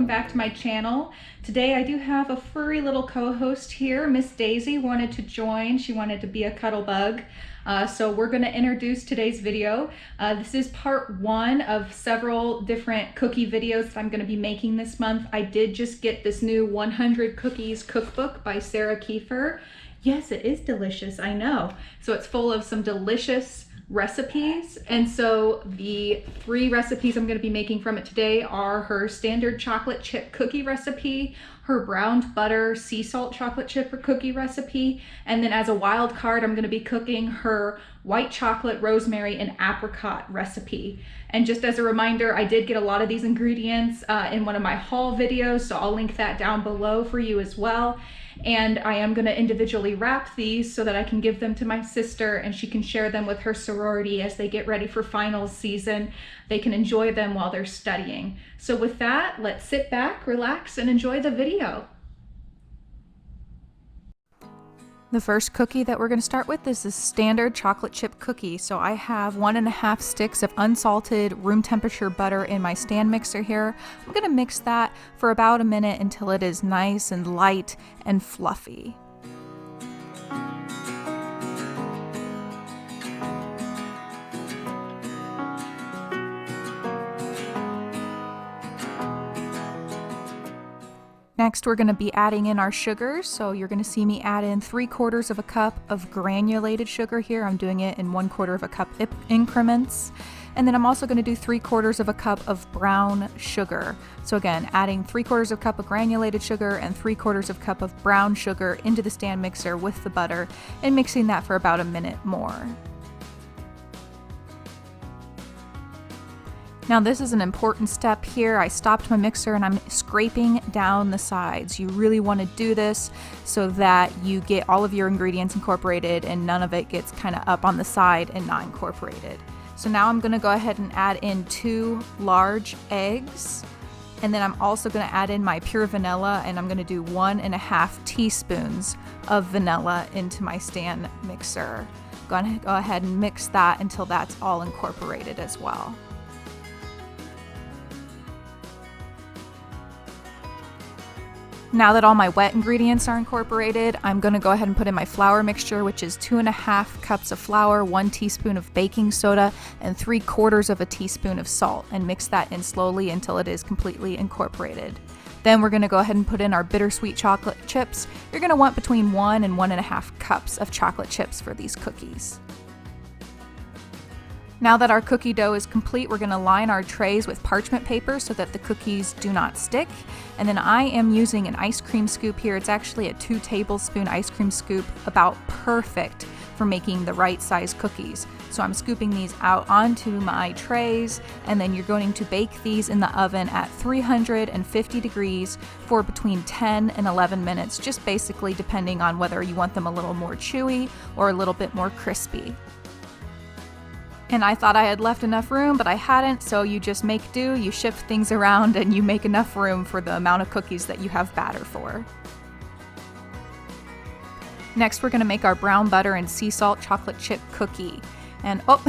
back to my channel. Today I do have a furry little co-host here. Miss Daisy wanted to join. She wanted to be a cuddle bug. So we're going to introduce today's video. This is part one of several different cookie videos that I'm going to be making this month. I did just get this new 100 cookies cookbook by Sarah Kieffer. Yes, it is delicious, I know. So it's full of some delicious recipes, and so the 3 recipes I'm going to be making from it today are her standard chocolate chip cookie recipe, her browned butter sea salt chocolate chip cookie recipe, and then as a wild card I'm going to be cooking her white chocolate rosemary and apricot recipe. And just as a reminder, I did get a lot of these ingredients in one of my haul videos, so I'll link that down below for you as well. And I am going to individually wrap these so that I can give them to my sister and she can share them with her sorority as they get ready for finals season. They can enjoy them while they're studying. So with that, let's sit back, relax, and enjoy the video. The first cookie that we're going to start with is the standard chocolate chip cookie. So I have 1.5 sticks of unsalted room temperature butter in my stand mixer here. I'm going to mix that for about a minute until it is nice and light and fluffy. Next, we're going to be adding in our sugar. So you're going to see me add in 3/4 of a cup of granulated sugar here. I'm doing it in 1/4 of a cup increments. And then I'm also going to do 3/4 of a cup of brown sugar. So again, adding 3/4 of a cup of granulated sugar and 3/4 of a cup of brown sugar into the stand mixer with the butter and mixing that for about a minute more. Now this is an important step here. I stopped my mixer and I'm scraping down the sides. You really want to do this so that you get all of your ingredients incorporated and none of it gets kind of up on the side and not incorporated. So now I'm going to go ahead and add in 2 large eggs. And then I'm also going to add in my pure vanilla, and I'm going to do 1.5 teaspoons of vanilla into my stand mixer. Go ahead and mix that until that's all incorporated as well. Now that all my wet ingredients are incorporated, I'm going to go ahead and put in my flour mixture, which is 2.5 cups of flour, 1 teaspoon of baking soda, and 3/4 of a teaspoon of salt, and mix that in slowly until it is completely incorporated. Then we're going to go ahead and put in our bittersweet chocolate chips. You're going to want between 1 and 1.5 cups of chocolate chips for these cookies. Now that our cookie dough is complete, we're going to line our trays with parchment paper so that the cookies do not stick. And then I am using an ice cream scoop here. It's actually a 2 tablespoon ice cream scoop, about perfect for making the right size cookies. So I'm scooping these out onto my trays, and then you're going to bake these in the oven at 350 degrees for between 10 and 11 minutes, just basically depending on whether you want them a little more chewy or a little bit more crispy. And I thought I had left enough room, but I hadn't, so you just make do, you shift things around, and you make enough room for the amount of cookies that you have batter for. Next, we're going to make our brown butter and sea salt chocolate chip cookie. And oh,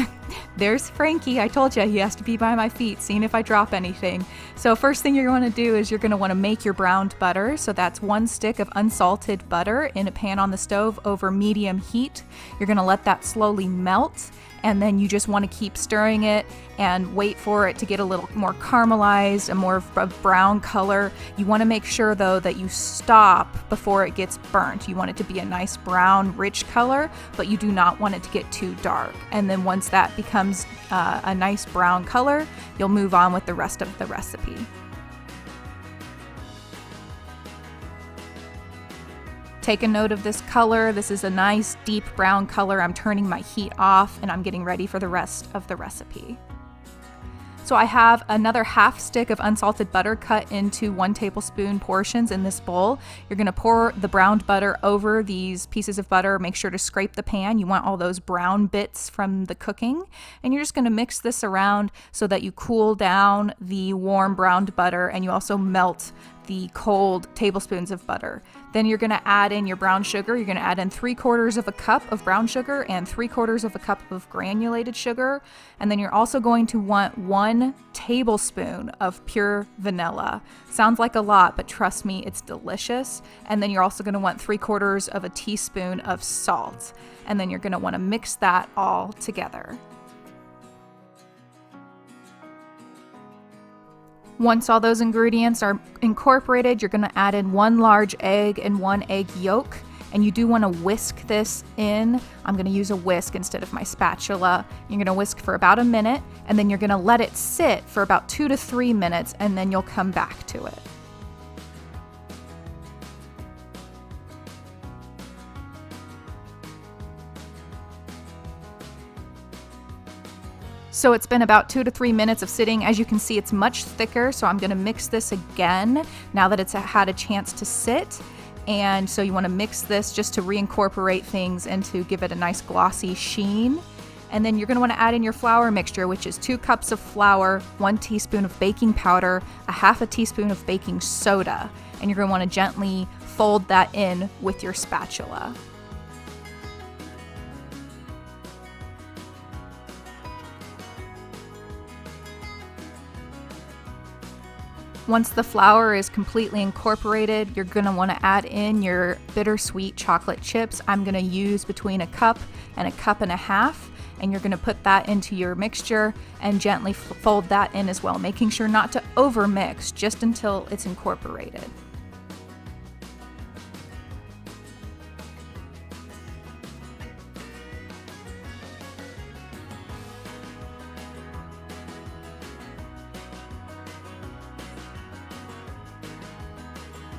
there's Frankie. I told you he has to be by my feet, seeing if I drop anything. So first thing you're going to do is you're going to want to make your browned butter. So that's 1 stick of unsalted butter in a pan on the stove over medium heat. You're going to let that slowly melt, and then you just want to keep stirring it and wait for it to get a little more caramelized and more of a brown color. You want to make sure though that you stop before it gets burnt. You want it to be a nice brown, rich color, but you do not want it to get too dark. And then once that becomes a nice brown color, you'll move on with the rest of the recipe. Take a note of this color. This is a nice deep brown color. I'm turning my heat off and I'm getting ready for the rest of the recipe. So I have another 1/2 stick of unsalted butter cut into 1 tablespoon portions in this bowl. You're going to pour the browned butter over these pieces of butter. Make sure to scrape the pan. You want all those brown bits from the cooking. And you're just going to mix this around so that you cool down the warm browned butter and you also melt the cold tablespoons of butter. Then you're going to add in your brown sugar. You're going to add in 3/4 of a cup of brown sugar and 3/4 of a cup of granulated sugar. And then you're also going to want 1 tablespoon of pure vanilla. Sounds like a lot, but trust me, it's delicious. And then you're also going to want 3/4 of a teaspoon of salt. And then you're going to want to mix that all together. Once all those ingredients are incorporated, you're going to add in 1 large egg and 1 egg yolk. And you do want to whisk this in. I'm going to use a whisk instead of my spatula. You're going to whisk for about a minute, and then you're going to let it sit for about 2 to 3 minutes, and then you'll come back to it. So it's been about 2 to 3 minutes of sitting. As you can see, it's much thicker, so I'm going to mix this again now that it's had a chance to sit. And so you want to mix this just to reincorporate things and to give it a nice glossy sheen. And then you're going to want to add in your flour mixture, which is 2 cups of flour, 1 teaspoon of baking powder, a 1/2 teaspoon of baking soda. And you're going to want to gently fold that in with your spatula. Once the flour is completely incorporated, you're going to want to add in your bittersweet chocolate chips. I'm going to use between 1 cup and 1.5 cups, and you're going to put that into your mixture and gently fold that in as well, making sure not to over mix just until it's incorporated.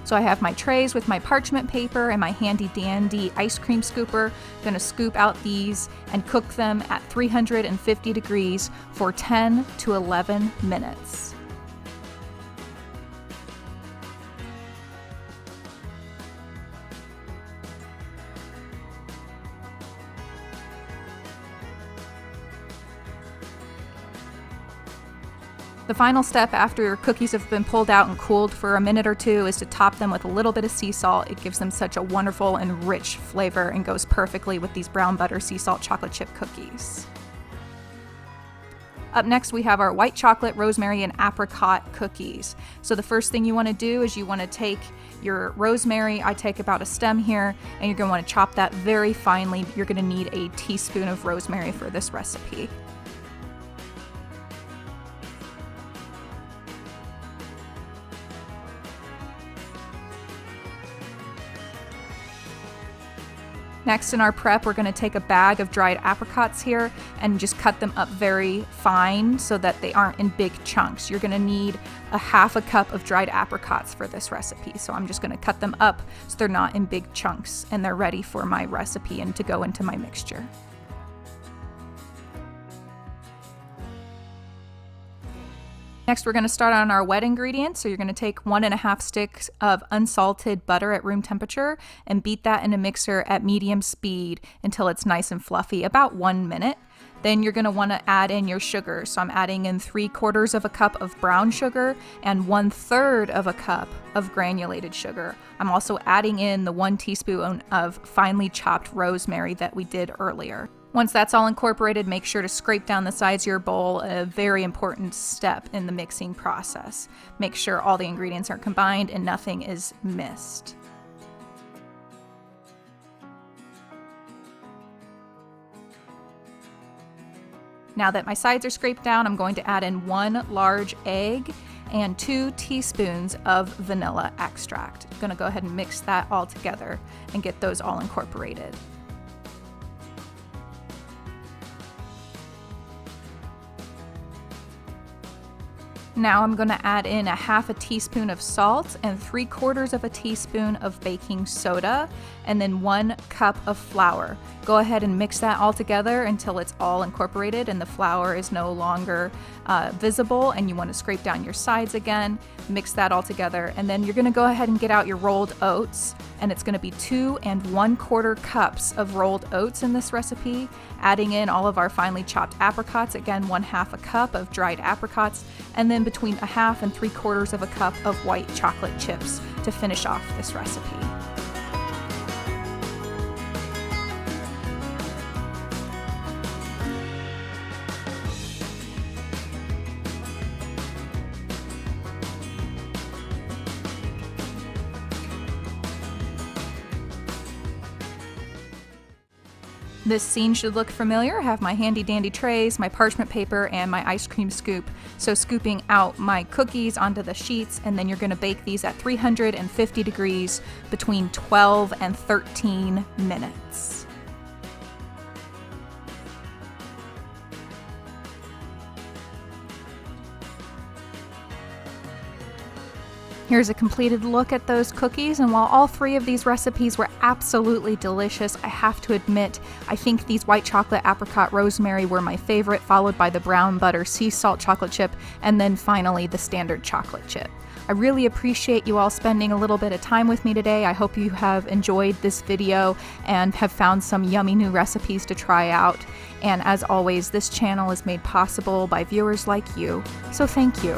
So I have my trays with my parchment paper and my handy dandy ice cream scooper. I'm gonna scoop out these and cook them at 350 degrees for 10 to 11 minutes. The final step after your cookies have been pulled out and cooled for a minute or 2 is to top them with a little bit of sea salt. It gives them such a wonderful and rich flavor and goes perfectly with these brown butter sea salt chocolate chip cookies. Up next, we have our white chocolate, rosemary, and apricot cookies. So the first thing you want to do is you want to take your rosemary. I take about a stem here, and you're going to want to chop that very finely. You're going to need a teaspoon of rosemary for this recipe. Next in our prep, we're going to take a bag of dried apricots here and just cut them up very fine so that they aren't in big chunks. You're going to need a 1/2 cup of dried apricots for this recipe. So I'm just going to cut them up so they're not in big chunks and they're ready for my recipe and to go into my mixture. Next, we're going to start on our wet ingredients. So you're going to take 1.5 sticks of unsalted butter at room temperature and beat that in a mixer at medium speed until it's nice and fluffy, about 1 minute. Then you're going to want to add in your sugar. So I'm adding in 3/4 of a cup of brown sugar and 1/3 of a cup of granulated sugar. I'm also adding in the 1 teaspoon of finely chopped rosemary that we did earlier. Once that's all incorporated, make sure to scrape down the sides of your bowl, a very important step in the mixing process. Make sure all the ingredients are combined and nothing is missed. Now that my sides are scraped down, I'm going to add in 1 large egg and 2 teaspoons of vanilla extract. I'm going to go ahead and mix that all together and get those all incorporated. Now I'm going to add in a 1/2 teaspoon of salt and 3/4 of a teaspoon of baking soda and then 1 cup of flour. Go ahead and mix that all together until it's all incorporated and the flour is no longer visible, and you want to scrape down your sides again. Mix that all together, and then you're going to go ahead and get out your rolled oats, and it's going to be 2 1/4 cups of rolled oats in this recipe, adding in all of our finely chopped apricots, again 1/2 a cup of dried apricots, and then between 1/2 and 3/4 of a cup of white chocolate chips to finish off this recipe. This scene should look familiar. I have my handy dandy trays, my parchment paper, and my ice cream scoop. So scooping out my cookies onto the sheets, and then you're going to bake these at 350 degrees between 12 and 13 minutes. Here's a completed look at those cookies, and while all 3 of these recipes were absolutely delicious, I have to admit, I think these white chocolate apricot rosemary were my favorite, followed by the brown butter sea salt chocolate chip, and then finally the standard chocolate chip. I really appreciate you all spending a little bit of time with me today. I hope you have enjoyed this video and have found some yummy new recipes to try out. And as always, this channel is made possible by viewers like you, so thank you.